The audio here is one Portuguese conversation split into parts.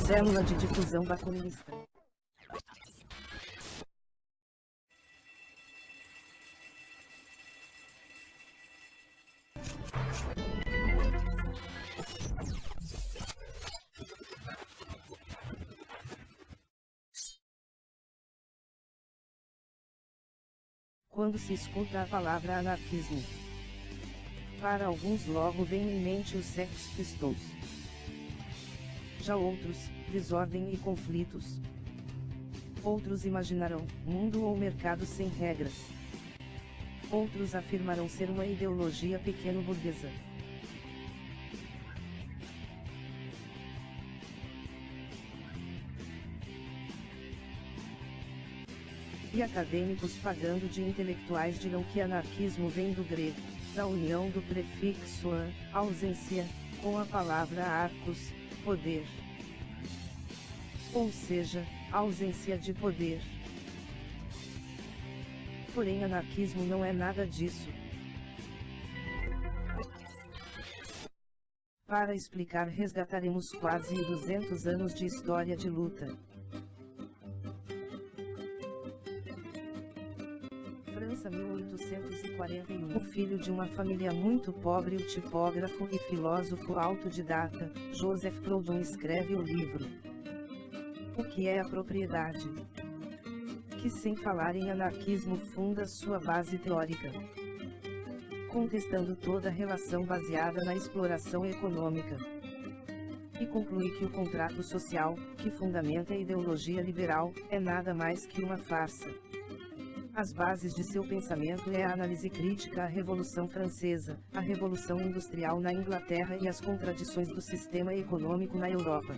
Célula de difusão bakunista. Quando se escuta a palavra anarquismo, para alguns logo vem em mente os Sex Pistols. Já outros, desordem e conflitos. Outros imaginarão, mundo ou mercado sem regras. Outros afirmarão ser uma ideologia pequeno-burguesa. E acadêmicos pagando de intelectuais dirão que anarquismo vem do grego, da união do prefixo an, ausência, com a palavra arcos, poder. Ou seja, ausência de poder. Porém, anarquismo não é nada disso. Para explicar, resgataremos quase 200 anos de história de luta. França 1841. O filho de uma família muito pobre, o tipógrafo e filósofo autodidata, Joseph Proudhon escreve o livro O que é a propriedade? Que, sem falar em anarquismo, funda sua base teórica, contestando toda relação baseada na exploração econômica. E conclui que o contrato social, que fundamenta a ideologia liberal, é nada mais que uma farsa. As bases de seu pensamento é a análise crítica à Revolução Francesa, a Revolução Industrial na Inglaterra e as contradições do sistema econômico na Europa.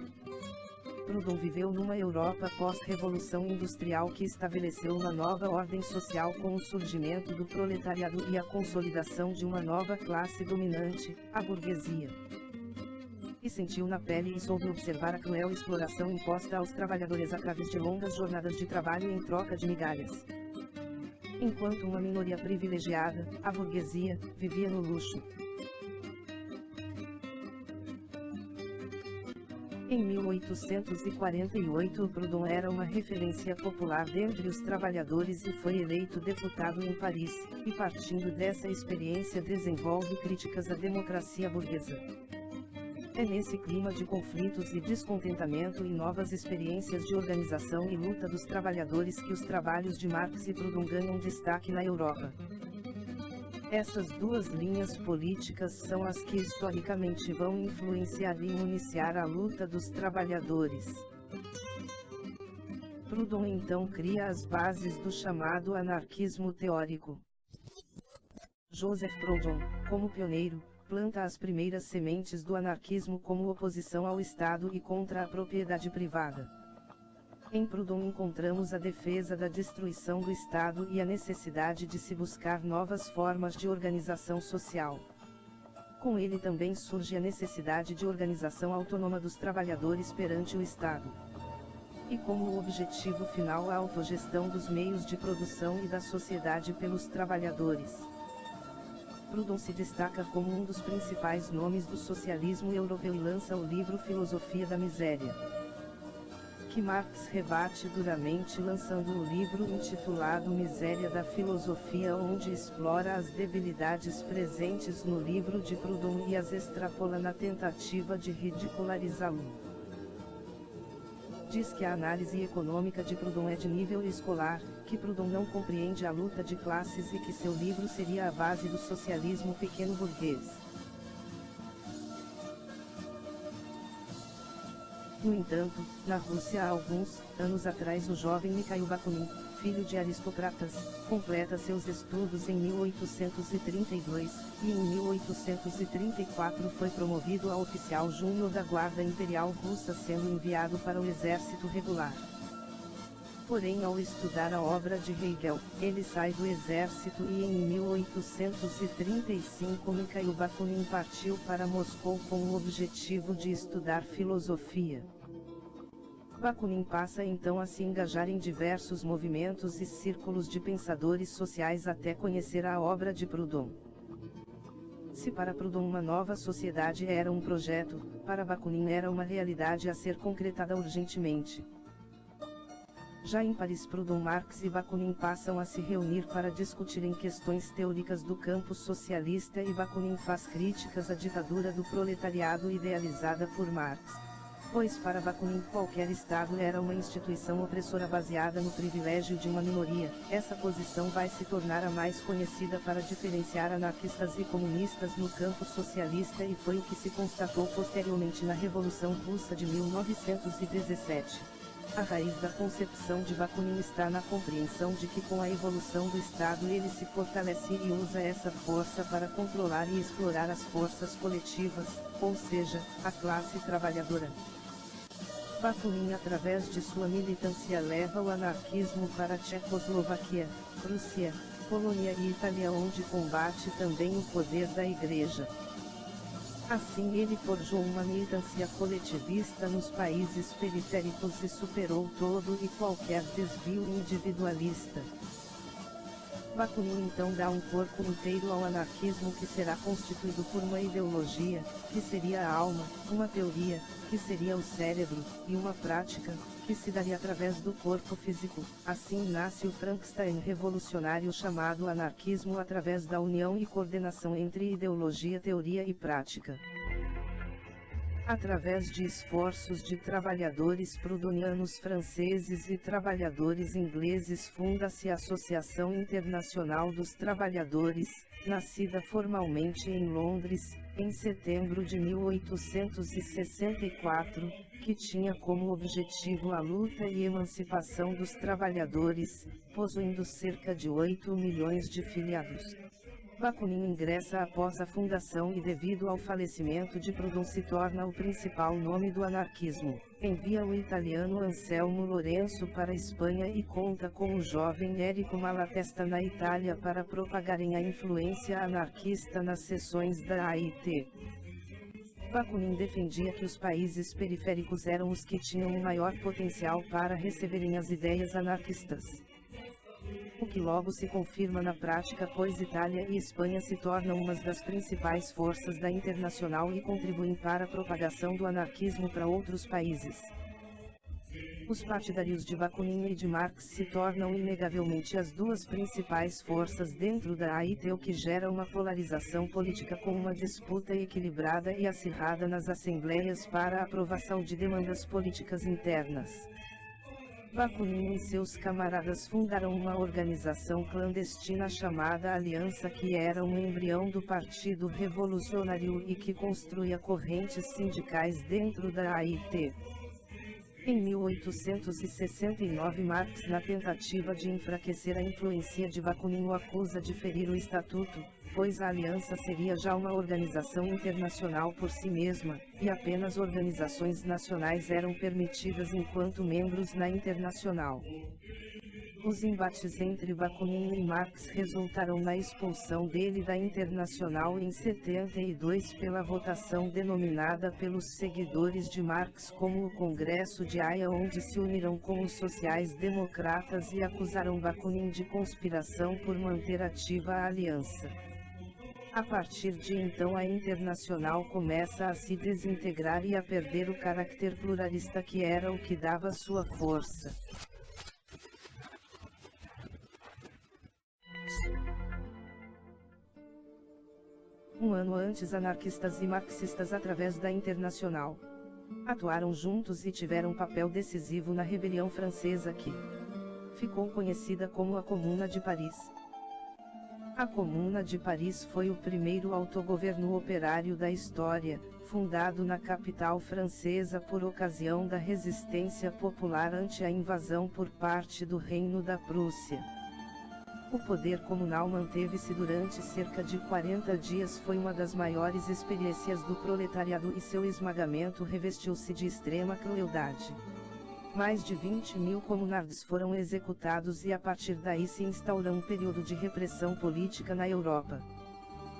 Proudhon viveu numa Europa pós-revolução industrial que estabeleceu uma nova ordem social com o surgimento do proletariado e a consolidação de uma nova classe dominante, a burguesia. E sentiu na pele e soube observar a cruel exploração imposta aos trabalhadores através de longas jornadas de trabalho em troca de migalhas. Enquanto uma minoria privilegiada, a burguesia, vivia no luxo. Em 1848, Proudhon era uma referência popular dentre os trabalhadores e foi eleito deputado em Paris, e partindo dessa experiência desenvolve críticas à democracia burguesa. É nesse clima de conflitos e descontentamento e novas experiências de organização e luta dos trabalhadores que os trabalhos de Marx e Proudhon ganham destaque na Europa. Essas duas linhas políticas são as que historicamente vão influenciar e iniciar a luta dos trabalhadores. Proudhon então cria as bases do chamado anarquismo teórico. Joseph Proudhon, como pioneiro, planta as primeiras sementes do anarquismo como oposição ao Estado e contra a propriedade privada. Em Proudhon encontramos a defesa da destruição do Estado e a necessidade de se buscar novas formas de organização social. Com ele também surge a necessidade de organização autônoma dos trabalhadores perante o Estado. E como objetivo final a autogestão dos meios de produção e da sociedade pelos trabalhadores. Proudhon se destaca como um dos principais nomes do socialismo europeu e lança o livro Filosofia da Miséria, que Marx rebate duramente lançando o livro intitulado Miséria da Filosofia, onde explora as debilidades presentes no livro de Proudhon e as extrapola na tentativa de ridicularizá-lo. Diz que a análise econômica de Proudhon é de nível escolar, que Proudhon não compreende a luta de classes e que seu livro seria a base do socialismo pequeno-burguês. No entanto, na Rússia há alguns anos atrás o jovem Mikhail Bakunin, filho de aristocratas, completa seus estudos em 1832, e em 1834 foi promovido a oficial júnior da Guarda Imperial Russa, sendo enviado para o exército regular. Porém, ao estudar a obra de Hegel, ele sai do exército e em 1835 Mikhail Bakunin partiu para Moscou com o objetivo de estudar filosofia. Bakunin passa então a se engajar em diversos movimentos e círculos de pensadores sociais até conhecer a obra de Proudhon. Se para Proudhon uma nova sociedade era um projeto, para Bakunin era uma realidade a ser concretada urgentemente. Já em Paris, Proudhon, Marx e Bakunin passam a se reunir para discutirem questões teóricas do campo socialista e Bakunin faz críticas à ditadura do proletariado idealizada por Marx. Pois para Bakunin qualquer Estado era uma instituição opressora baseada no privilégio de uma minoria. Essa posição vai se tornar a mais conhecida para diferenciar anarquistas e comunistas no campo socialista e foi o que se constatou posteriormente na Revolução Russa de 1917. A raiz da concepção de Bakunin está na compreensão de que com a evolução do Estado ele se fortalece e usa essa força para controlar e explorar as forças coletivas, ou seja, a classe trabalhadora. Bakunin, através de sua militância, leva o anarquismo para a Tchecoslovaquia, Rússia, Polônia e Itália, onde combate também o poder da Igreja. Assim ele forjou uma militância coletivista nos países periféricos e superou todo e qualquer desvio individualista. Bakunin então dá um corpo inteiro ao anarquismo, que será constituído por uma ideologia, que seria a alma, uma teoria, que seria o cérebro, e uma prática, que se daria através do corpo físico. Assim nasce o Frankenstein revolucionário chamado anarquismo através da união e coordenação entre ideologia, teoria e prática. Através de esforços de trabalhadores proudhonianos franceses e trabalhadores ingleses, funda-se a Associação Internacional dos Trabalhadores, nascida formalmente em Londres, em setembro de 1864, que tinha como objetivo a luta e emancipação dos trabalhadores, possuindo cerca de 8 milhões de filiados. Bakunin ingressa após a fundação e, devido ao falecimento de Proudhon, se torna o principal nome do anarquismo. Envia o italiano Anselmo Lourenço para a Espanha e conta com o jovem Érico Malatesta na Itália para propagarem a influência anarquista nas seções da AIT. Bakunin defendia que os países periféricos eram os que tinham o maior potencial para receberem as ideias anarquistas. O que logo se confirma na prática, pois Itália e Espanha se tornam uma das principais forças da Internacional e contribuem para a propagação do anarquismo para outros países. Os partidários de Bakunin e de Marx se tornam inegavelmente as duas principais forças dentro da AIT, o que gera uma polarização política com uma disputa equilibrada e acirrada nas assembleias para a aprovação de demandas políticas internas. Bakunin e seus camaradas fundaram uma organização clandestina chamada Aliança, que era um embrião do Partido Revolucionário e que construía correntes sindicais dentro da AIT. Em 1869, Marx, na tentativa de enfraquecer a influência de Bakunin, o acusa de ferir o estatuto, pois a aliança seria já uma organização internacional por si mesma, e apenas organizações nacionais eram permitidas enquanto membros na internacional. Os embates entre Bakunin e Marx resultaram na expulsão dele da Internacional em 72 pela votação denominada pelos seguidores de Marx como o Congresso de Haia, onde se uniram com os sociais-democratas e acusaram Bakunin de conspiração por manter ativa a aliança. A partir de então a Internacional começa a se desintegrar e a perder o caráter pluralista que era o que dava sua força. Um ano antes, anarquistas e marxistas, através da Internacional, atuaram juntos e tiveram papel decisivo na Rebelião Francesa, que ficou conhecida como a Comuna de Paris. A Comuna de Paris foi o primeiro autogoverno operário da história, fundado na capital francesa por ocasião da resistência popular ante a invasão por parte do Reino da Prússia. O poder comunal manteve-se durante cerca de 40 dias, foi uma das maiores experiências do proletariado e seu esmagamento revestiu-se de extrema crueldade. Mais de 20.000 comunards foram executados e a partir daí se instaurou um período de repressão política na Europa.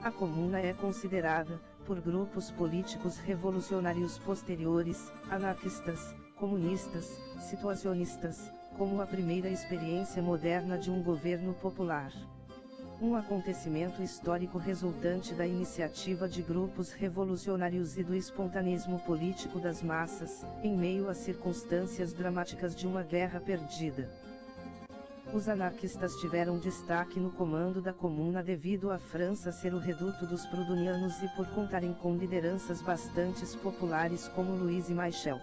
A Comuna é considerada, por grupos políticos revolucionários posteriores, anarquistas, comunistas, situacionistas, como a primeira experiência moderna de um governo popular. Um acontecimento histórico resultante da iniciativa de grupos revolucionários e do espontaneismo político das massas, em meio às circunstâncias dramáticas de uma guerra perdida. Os anarquistas tiveram destaque no comando da Comuna devido à França ser o reduto dos proudhonianos e por contarem com lideranças bastante populares como Louise Michel.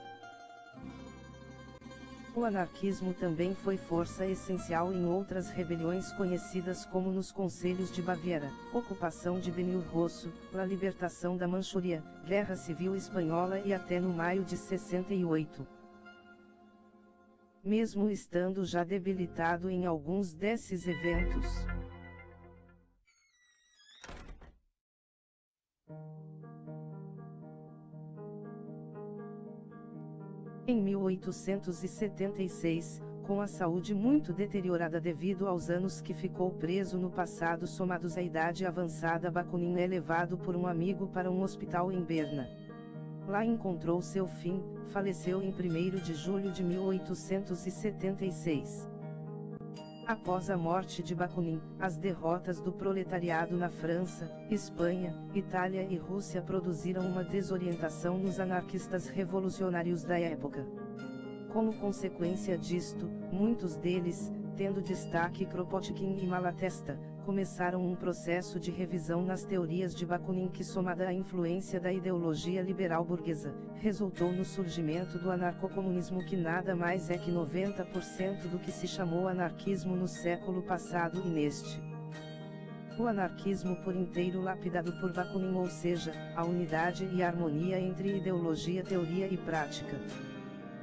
O anarquismo também foi força essencial em outras rebeliões conhecidas como nos Conselhos de Baviera, ocupação de Benilrosso, a libertação da Manchúria, Guerra Civil Espanhola e até no maio de 68. Mesmo estando já debilitado em alguns desses eventos. Em 1876, com a saúde muito deteriorada devido aos anos que ficou preso no passado somados à idade avançada, Bakunin é levado por um amigo para um hospital em Berna. Lá encontrou seu fim, faleceu em 1º de julho de 1876. Após a morte de Bakunin, as derrotas do proletariado na França, Espanha, Itália e Rússia produziram uma desorientação nos anarquistas revolucionários da época. Como consequência disto, muitos deles, tendo destaque Kropotkin e Malatesta, começaram um processo de revisão nas teorias de Bakunin que, somada à influência da ideologia liberal burguesa, resultou no surgimento do anarcocomunismo, que nada mais é que 90% do que se chamou anarquismo no século passado e neste. O anarquismo por inteiro lapidado por Bakunin, ou seja, a unidade e harmonia entre ideologia, teoria e prática,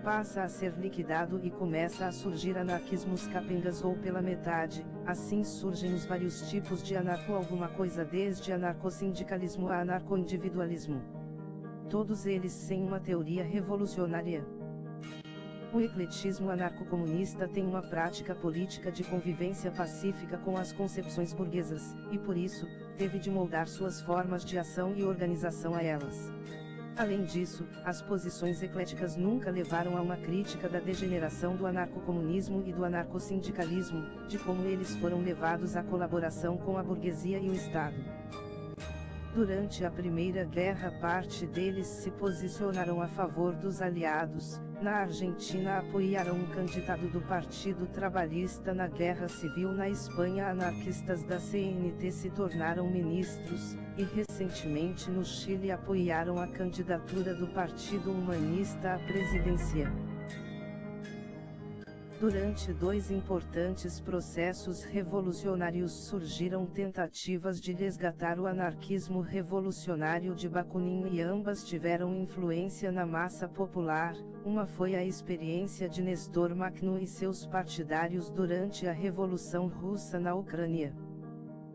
passa a ser liquidado e começa a surgir anarquismos capengas ou pela metade. Assim surgem os vários tipos de anarco alguma coisa, desde anarcossindicalismo a anarcoindividualismo. Todos eles sem uma teoria revolucionária. O ecletismo anarcocomunista tem uma prática política de convivência pacífica com as concepções burguesas, e por isso, teve de moldar suas formas de ação e organização a elas. Além disso, as posições ecléticas nunca levaram a uma crítica da degeneração do anarcocomunismo e do anarcossindicalismo, de como eles foram levados à colaboração com a burguesia e o Estado. Durante a Primeira Guerra, parte deles se posicionaram a favor dos aliados. Na Argentina, apoiaram um candidato do Partido Trabalhista. Na Guerra Civil na Espanha, anarquistas da CNT se tornaram ministros, e recentemente no Chile apoiaram a candidatura do Partido Humanista à presidência. Durante dois importantes processos revolucionários surgiram tentativas de resgatar o anarquismo revolucionário de Bakunin e ambas tiveram influência na massa popular. Uma foi a experiência de Nestor Makhno e seus partidários durante a Revolução Russa na Ucrânia.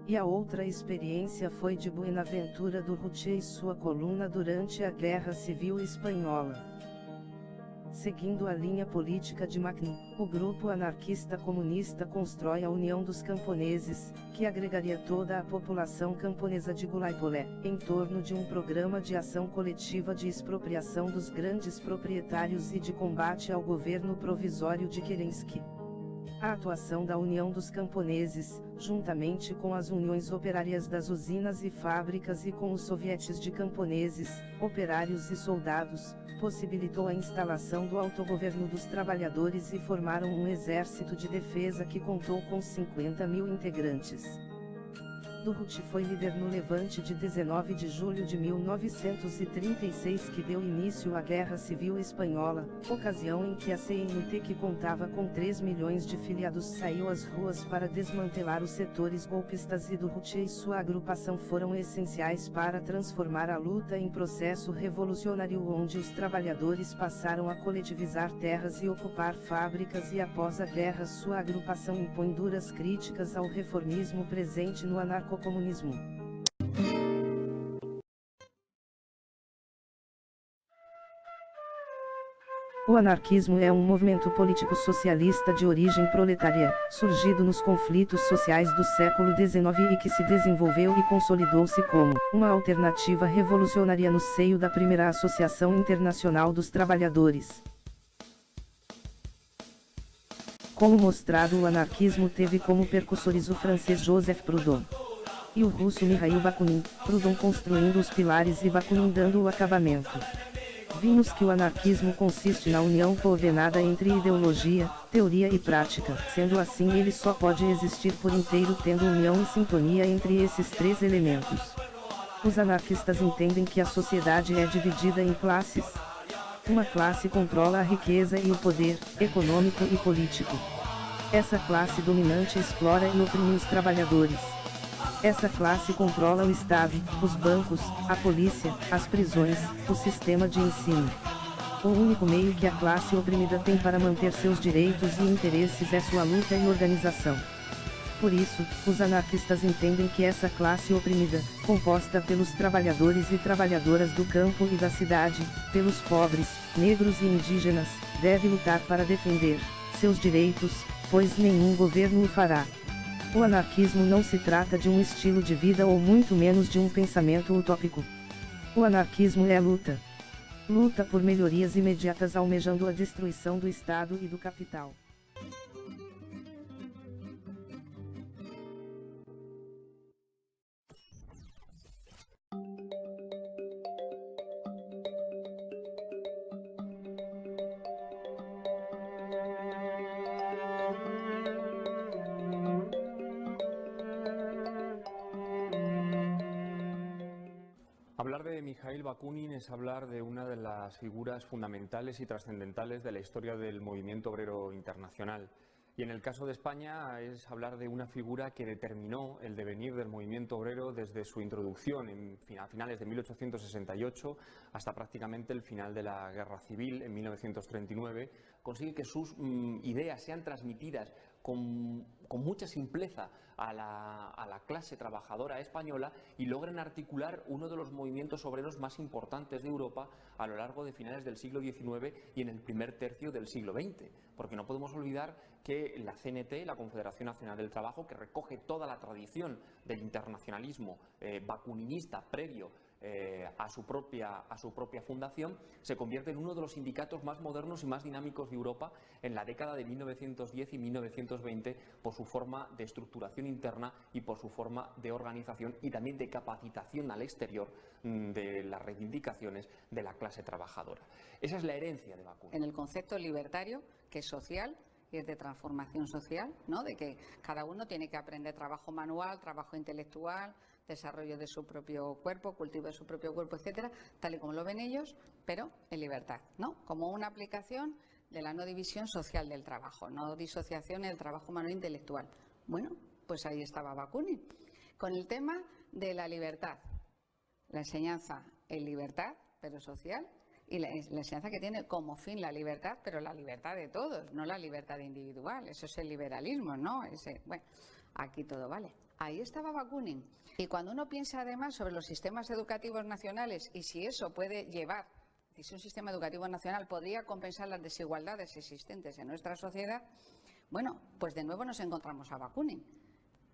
E a outra experiência foi de Buenaventura Durruti e sua coluna durante a Guerra Civil Espanhola. Seguindo a linha política de Makhno, o grupo anarquista comunista constrói a União dos Camponeses, que agregaria toda a população camponesa de Guaipolé, em torno de um programa de ação coletiva de expropriação dos grandes proprietários e de combate ao governo provisório de Kerensky. A atuação da União dos Camponeses, juntamente com as uniões operárias das usinas e fábricas e com os sovietes de camponeses, operários e soldados, possibilitou a instalação do autogoverno dos trabalhadores e formaram um exército de defesa que contou com 50.000 integrantes. Durruti foi líder no levante de 19 de julho de 1936 que deu início à Guerra Civil Espanhola, ocasião em que a CNT, que contava com 3 milhões de filiados, saiu às ruas para desmantelar os setores golpistas, e Durruti e sua agrupação foram essenciais para transformar a luta em processo revolucionário, onde os trabalhadores passaram a coletivizar terras e ocupar fábricas, e após a guerra sua agrupação impõe duras críticas ao reformismo presente no anarcocomunismo. O anarquismo é um movimento político socialista de origem proletária, surgido nos conflitos sociais do século XIX e que se desenvolveu e consolidou-se como uma alternativa revolucionária no seio da primeira Associação Internacional dos Trabalhadores. Como mostrado, o anarquismo teve como percussores o francês Joseph Proudhon e o russo Mikhail Bakunin, Proudhon construindo os pilares e Bakunin dando o acabamento. Vimos que o anarquismo consiste na união coordenada entre ideologia, teoria e prática, sendo assim ele só pode existir por inteiro tendo união e sintonia entre esses três elementos. Os anarquistas entendem que a sociedade é dividida em classes. Uma classe controla a riqueza e o poder, econômico e político. Essa classe dominante explora e oprime os trabalhadores. Essa classe controla o Estado, os bancos, a polícia, as prisões, o sistema de ensino. O único meio que a classe oprimida tem para manter seus direitos e interesses é sua luta e organização. Por isso, os anarquistas entendem que essa classe oprimida, composta pelos trabalhadores e trabalhadoras do campo e da cidade, pelos pobres, negros e indígenas, deve lutar para defender seus direitos, pois nenhum governo o fará. O anarquismo não se trata de um estilo de vida ou muito menos de um pensamento utópico. O anarquismo é luta. Luta por melhorias imediatas almejando a destruição do Estado e do capital. Hablar de Mikhail Bakunin es hablar de una de las figuras fundamentales y trascendentales de la historia del movimiento obrero internacional. Y en el caso de España es hablar de una figura que determinó el devenir del movimiento obrero desde su introducción a finales de 1868 hasta prácticamente el final de la Guerra Civil en 1939. Consigue que sus ideas sean transmitidas con mucha simpleza a la clase trabajadora española y logren articular uno de los movimientos obreros más importantes de Europa a lo largo de finales del siglo XIX y en el primer tercio del siglo XX. Porque no podemos olvidar que la CNT, la Confederación Nacional del Trabajo, que recoge toda la tradición del internacionalismo bakuninista previo a su propia fundación, se convierte en uno de los sindicatos más modernos y más dinámicos de Europa en la década de 1910 y 1920 por su forma de estructuración interna y por su forma de organización y también de capacitación al exterior de las reivindicaciones de la clase trabajadora. Esa es la herencia de Bakunin. En el concepto libertario, que es social y es de transformación social, ¿no? De que cada uno tiene que aprender trabajo manual, trabajo intelectual, desarrollo de su propio cuerpo, cultivo de su propio cuerpo, etcétera, tal y como lo ven ellos, pero en libertad, ¿no? Como una aplicación de la no división social del trabajo, no disociación del trabajo manual intelectual. Bueno, pues ahí estaba Bakunin, con el tema de la libertad, la enseñanza en libertad, pero social, y la enseñanza que tiene como fin la libertad, pero la libertad de todos, no la libertad individual. Eso es el liberalismo, ¿no? Bueno, aquí todo vale. Ahí estaba Bakunin. Y cuando uno piensa además sobre los sistemas educativos nacionales y si eso puede llevar, si un sistema educativo nacional podría compensar las desigualdades existentes en nuestra sociedad, bueno, pues de nuevo nos encontramos a Bakunin.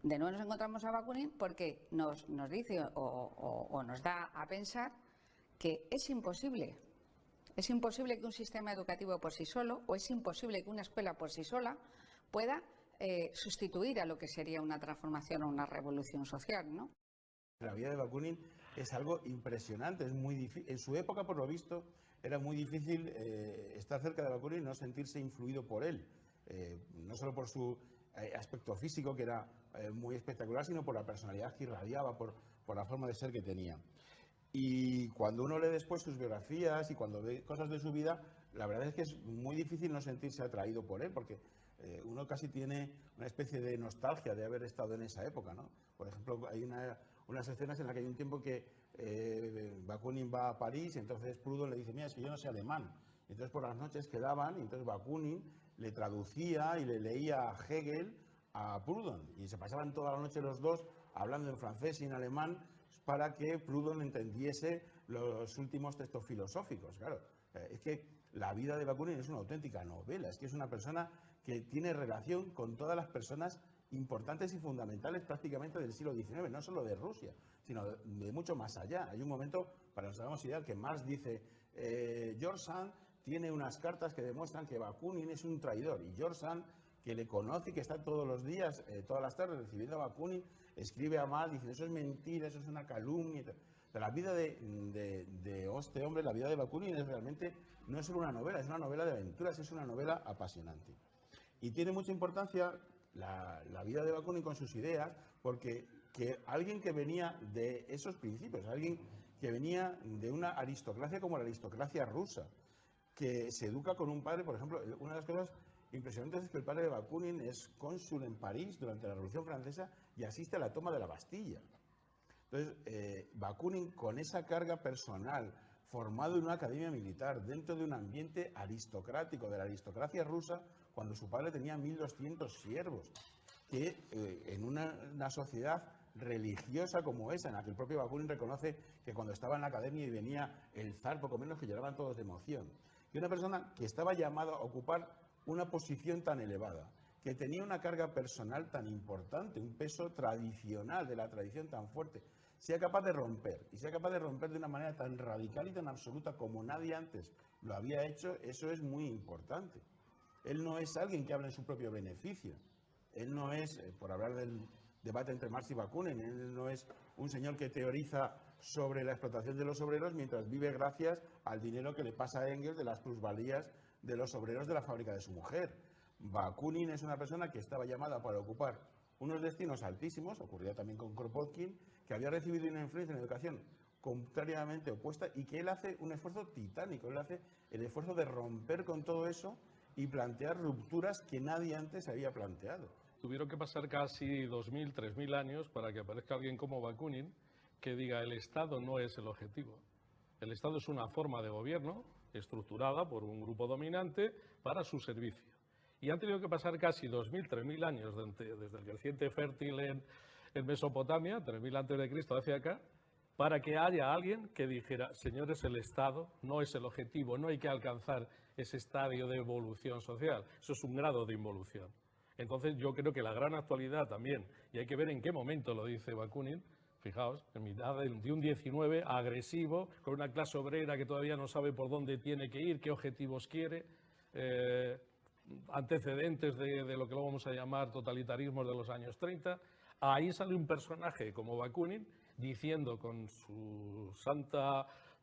De nuevo nos encontramos a Bakunin porque nos dice o nos da a pensar que es imposible. Es imposible que un sistema educativo por sí solo, o es imposible que una escuela por sí sola pueda sustituir a lo que sería una transformación o una revolución social, ¿no? La vida de Bakunin es algo impresionante, es muy difícil. En su época, por lo visto, era muy difícil estar cerca de Bakunin y no sentirse influido por él. No solo por su aspecto físico, que era muy espectacular, sino por la personalidad que irradiaba, por la forma de ser que tenía. Y cuando uno lee después sus biografías y cuando ve cosas de su vida, la verdad es que es muy difícil no sentirse atraído por él, porque uno casi tiene una especie de nostalgia de haber estado en esa época, ¿no? Por ejemplo, hay unas escenas en las que hay un tiempo que Bakunin va a París y entonces Proudhon le dice, mira, es que yo no sé alemán. Y entonces por las noches quedaban y entonces Bakunin le traducía y le leía a Hegel a Proudhon. Y se pasaban toda la noche los dos hablando en francés y en alemán para que Proudhon entendiese los últimos textos filosóficos. Claro, es que la vida de Bakunin es una auténtica novela, es que es una persona que tiene relación con todas las personas importantes y fundamentales prácticamente del siglo XIX, no solo de Rusia, sino de mucho más allá. Hay un momento, para que nos hagamos idea, que Marx dice, George Sand tiene unas cartas que demuestran que Bakunin es un traidor, y George Sand, que le conoce y que está todos los días, todas las tardes recibiendo a Bakunin, escribe a mal, dice, eso es mentira, eso es una calumnia. La vida de este hombre, la vida de Bakunin es realmente, no es solo una novela, es una novela de aventuras, es una novela apasionante. Y tiene mucha importancia la vida de Bakunin con sus ideas, porque alguien que venía de esos principios, alguien que venía de una aristocracia como la aristocracia rusa, que se educa con un padre, por ejemplo, una de las cosas impresionantes es que el padre de Bakunin es cónsul en París durante la Revolución Francesa y asiste a la toma de la Bastilla. Entonces, Bakunin, con esa carga personal, formado en una academia militar, dentro de un ambiente aristocrático, de la aristocracia rusa, cuando su padre tenía 1.200 siervos, que en una sociedad religiosa como esa, en la que el propio Bakunin reconoce que cuando estaba en la academia y venía el zar, poco menos que lloraban todos de emoción, que una persona que estaba llamada a ocupar una posición tan elevada, que tenía una carga personal tan importante, un peso tradicional de la tradición tan fuerte, sea capaz de romper, y sea capaz de romper de una manera tan radical y tan absoluta como nadie antes lo había hecho, eso es muy importante. Él no es alguien que habla en su propio beneficio. Él no es, por hablar del debate entre Marx y Bakunin, él no es un señor que teoriza sobre la explotación de los obreros mientras vive gracias al dinero que le pasa a Engels de las plusvalías de los obreros de la fábrica de su mujer. Bakunin es una persona que estaba llamada para ocupar unos destinos altísimos, ocurría también con Kropotkin, que había recibido una influencia en la educación contrariamente opuesta y que él hace un esfuerzo titánico, él hace el esfuerzo de romper con todo eso y plantear rupturas que nadie antes había planteado. Tuvieron que pasar casi 2.000, 3.000 años para que aparezca alguien como Bakunin que diga el Estado no es el objetivo. El Estado es una forma de gobierno estructurada por un grupo dominante para su servicio. Y han tenido que pasar casi 2.000, 3.000 años desde el creciente fértil en Mesopotamia, 3.000 antes de Cristo hacia acá, para que haya alguien que dijera, señores, el Estado no es el objetivo, no hay que alcanzar ese estadio de evolución social, eso es un grado de involución. Entonces yo creo que la gran actualidad también, y hay que ver en qué momento lo dice Bakunin, fijaos, en mitad de un 19 agresivo, con una clase obrera que todavía no sabe por dónde tiene que ir, qué objetivos quiere, antecedentes de lo que lo vamos a llamar totalitarismos de los años 30, ahí sale un personaje como Bakunin diciendo con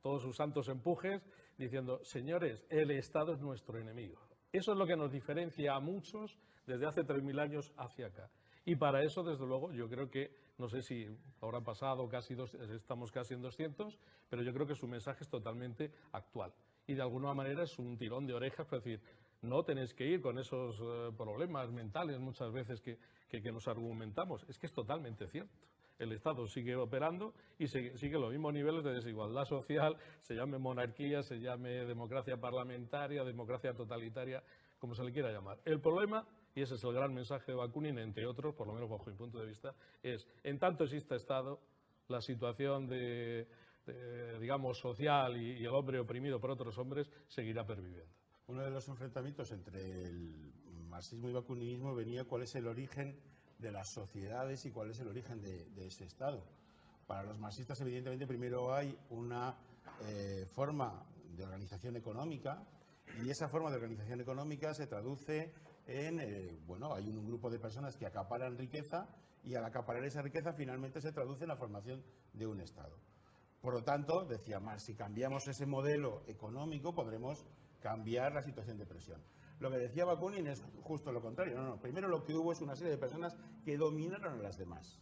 todos sus santos empujes, diciendo, señores, el Estado es nuestro enemigo. Eso es lo que nos diferencia a muchos desde hace 3.000 años hacia acá. Y para eso, desde luego, yo creo que, no sé si habrán pasado estamos casi en 200, pero yo creo que su mensaje es totalmente actual. Y de alguna manera es un tirón de orejas para decir, no tenéis que ir con esos problemas mentales muchas veces que nos argumentamos. Es que es totalmente cierto. El Estado sigue operando y sigue los mismos niveles de desigualdad social, se llame monarquía, se llame democracia parlamentaria, democracia totalitaria, como se le quiera llamar. El problema, y ese es el gran mensaje de Bakunin, entre otros, por lo menos bajo mi punto de vista, es, en tanto exista Estado, la situación digamos, social y el hombre oprimido por otros hombres seguirá perviviendo. Uno de los enfrentamientos entre el marxismo y bakuninismo venía cuál es el origen de las sociedades y cuál es el origen de ese Estado. Para los marxistas, evidentemente, primero hay una forma de organización económica y esa forma de organización económica se traduce en, bueno, hay un grupo de personas que acaparan riqueza y al acaparar esa riqueza finalmente se traduce en la formación de un Estado. Por lo tanto, decía Marx, si cambiamos ese modelo económico podremos cambiar la situación de presión. Lo que decía Bakunin es justo lo contrario. No, primero lo que hubo es una serie de personas que dominaron a las demás.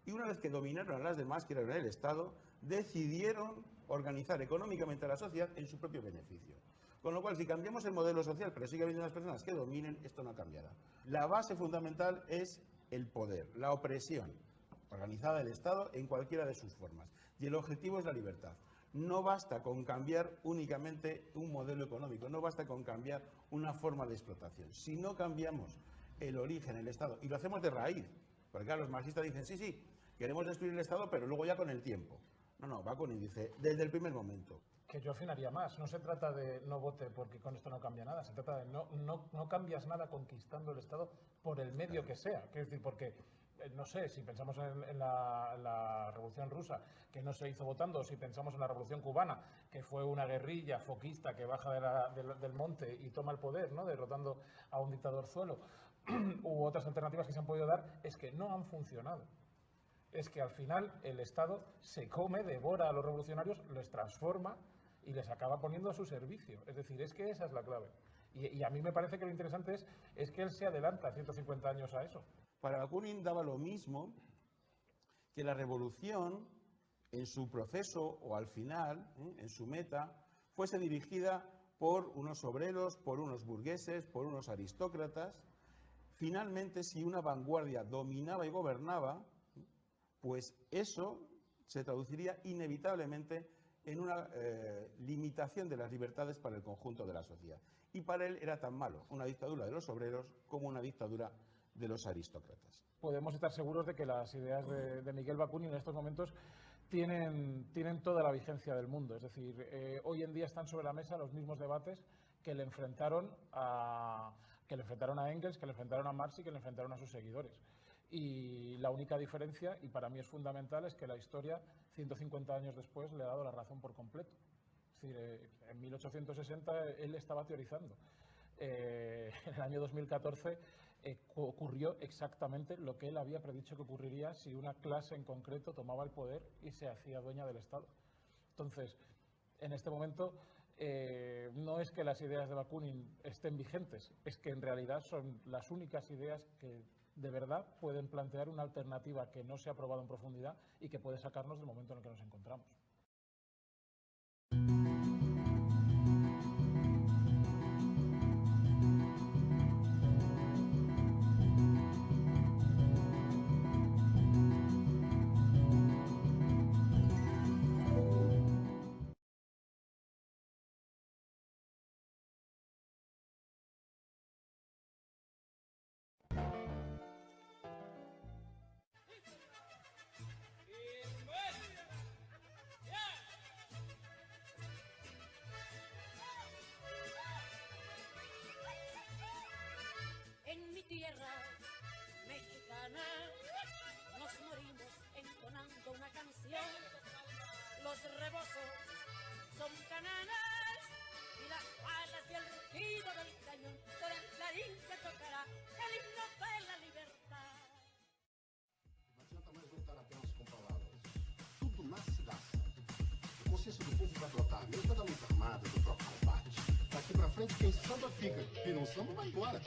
Y una vez que dominaron a las demás, que era el Estado, decidieron organizar económicamente a la sociedad en su propio beneficio. Con lo cual, si cambiamos el modelo social, pero sigue habiendo unas personas que dominen, esto no cambiará. La base fundamental es el poder, la opresión organizada del Estado en cualquiera de sus formas. Y el objetivo es la libertad. No basta con cambiar únicamente un modelo económico, no basta con cambiar una forma de explotación. Si no cambiamos el origen, el Estado, y lo hacemos de raíz, porque claro, los marxistas dicen, sí, queremos destruir el Estado, pero luego ya con el tiempo. No, Bakunin dice, desde el primer momento. Que yo afinaría más, no se trata de no vote porque con esto no cambia nada, se trata de no cambias nada conquistando el Estado por el medio que sea, es decir, porque no sé, si pensamos en la Revolución Rusa, que no se hizo votando, o si pensamos en la Revolución Cubana, que fue una guerrilla foquista que baja del monte y toma el poder, ¿no?, derrotando a un dictador zuelo, u otras alternativas que se han podido dar, es que no han funcionado. Es que al final el Estado se come, devora a los revolucionarios, les transforma y les acaba poniendo a su servicio. Es decir, es que esa es la clave. Y a mí me parece que lo interesante es que él se adelanta 150 años a eso. Para Bakunin daba lo mismo que la revolución, en su proceso o al final, en su meta, fuese dirigida por unos obreros, por unos burgueses, por unos aristócratas. Finalmente, si una vanguardia dominaba y gobernaba, pues eso se traduciría inevitablemente en una limitación de las libertades para el conjunto de la sociedad. Y para él era tan malo una dictadura de los obreros como una dictadura de los aristócratas. Podemos estar seguros de que las ideas de Miguel Bakunin en estos momentos tienen toda la vigencia del mundo. Es decir, hoy en día están sobre la mesa los mismos debates que le enfrentaron a Engels, que le enfrentaron a Marx y que le enfrentaron a sus seguidores. Y la única diferencia, y para mí es fundamental, es que la historia, 150 años después, le ha dado la razón por completo. Es decir, en 1860 él estaba teorizando. En el año 2014 ocurrió exactamente lo que él había predicho que ocurriría si una clase en concreto tomaba el poder y se hacía dueña del Estado. Entonces, en este momento, no es que las ideas de Bakunin estén vigentes, es que en realidad son las únicas ideas que de verdad pueden plantear una alternativa que no se ha probado en profundidad y que puede sacarnos del momento en el que nos encontramos. Tierra mexicana, nos morimos entonando una canción. Los rebozos son cananas y las balas y el rugido del cañón son el clarín que tocará el himno de la libertad. Não adianta mais lutar apenas com palavras. Tudo nasce da ação. A consciência do povo vai brotar, mesmo da luta armada, do próprio combate. Daqui pra frente, quem samba fica, quem não samba vai embora.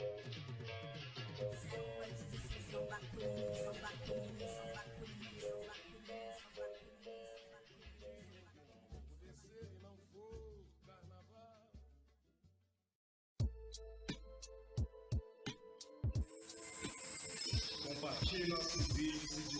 Compartilhe nossos vídeos e